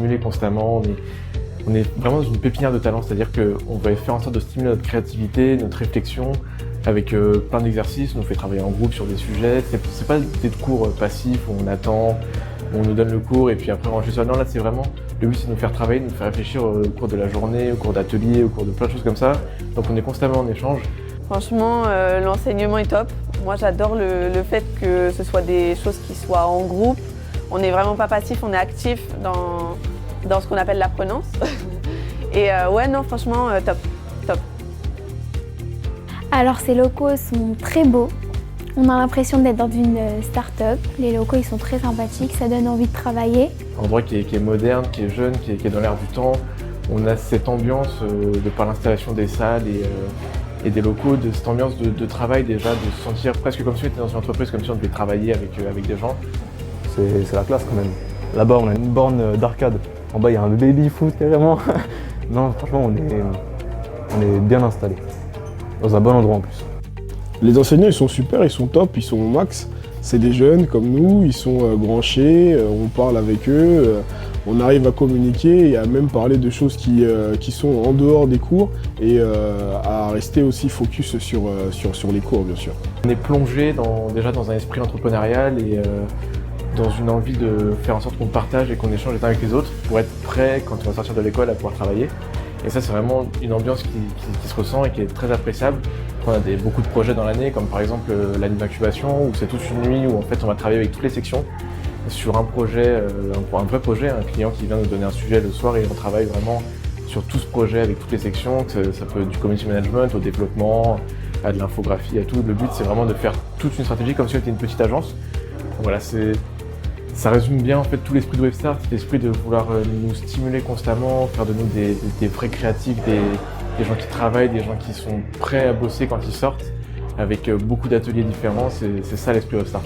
stimuler constamment. On est vraiment dans une pépinière de talent, c'est-à-dire qu'on va faire en sorte de stimuler notre créativité, notre réflexion, avec plein d'exercices. On nous fait travailler en groupe sur des sujets. C'est pas des cours passifs où on attend, où on nous donne le cours et puis après on enregistre. Non, là c'est vraiment, le but c'est de nous faire travailler, de nous faire réfléchir au cours de la journée, au cours d'ateliers, au cours de plein de choses comme ça. Donc on est constamment en échange. Franchement, l'enseignement est top. Moi j'adore le fait que ce soit des choses qui soient en groupe. On n'est vraiment pas passif, on est actif dans ce qu'on appelle l'apprenance. Et ouais, non, franchement, top, top. Alors ces locaux sont très beaux. On a l'impression d'être dans une start-up. Les locaux ils sont très sympathiques, ça donne envie de travailler. Un endroit qui est moderne, qui est jeune, qui est dans l'air du temps. On a cette ambiance de par l'installation des salles et des locaux, de cette ambiance de travail déjà, de se sentir presque comme si on était dans une entreprise, comme si on devait travailler avec des gens. C'est la classe quand même. Là-bas on a une borne d'arcade. En bas il y a un baby-foot carrément. Non franchement on est bien installés. Dans un bon endroit en plus. Les enseignants ils sont super, ils sont top, ils sont au max. C'est des jeunes comme nous, ils sont branchés, on parle avec eux, on arrive à communiquer et à même parler de choses qui sont en dehors des cours et à rester aussi focus sur les cours bien sûr. On est plongé déjà dans un esprit entrepreneurial et dans une envie de faire en sorte qu'on partage et qu'on échange les uns avec les autres pour être prêt quand on va sortir de l'école à pouvoir travailler. Et ça c'est vraiment une ambiance qui se ressent et qui est très appréciable. On a beaucoup de projets dans l'année, comme par exemple la nuit d'incubation, où c'est toute une nuit où en fait on va travailler avec toutes les sections sur un projet, un vrai projet, un client qui vient nous donner un sujet le soir et on travaille vraiment sur tout ce projet avec toutes les sections, ça peut du community management au développement, à de l'infographie, à tout. Le but c'est vraiment de faire toute une stratégie comme si on était une petite agence. Donc, voilà, ça résume bien en fait tout l'esprit de Webstart, cet esprit de vouloir nous stimuler constamment, faire de nous des vrais créatifs, des gens qui travaillent, des gens qui sont prêts à bosser quand ils sortent, avec beaucoup d'ateliers différents, c'est ça l'esprit Webstart.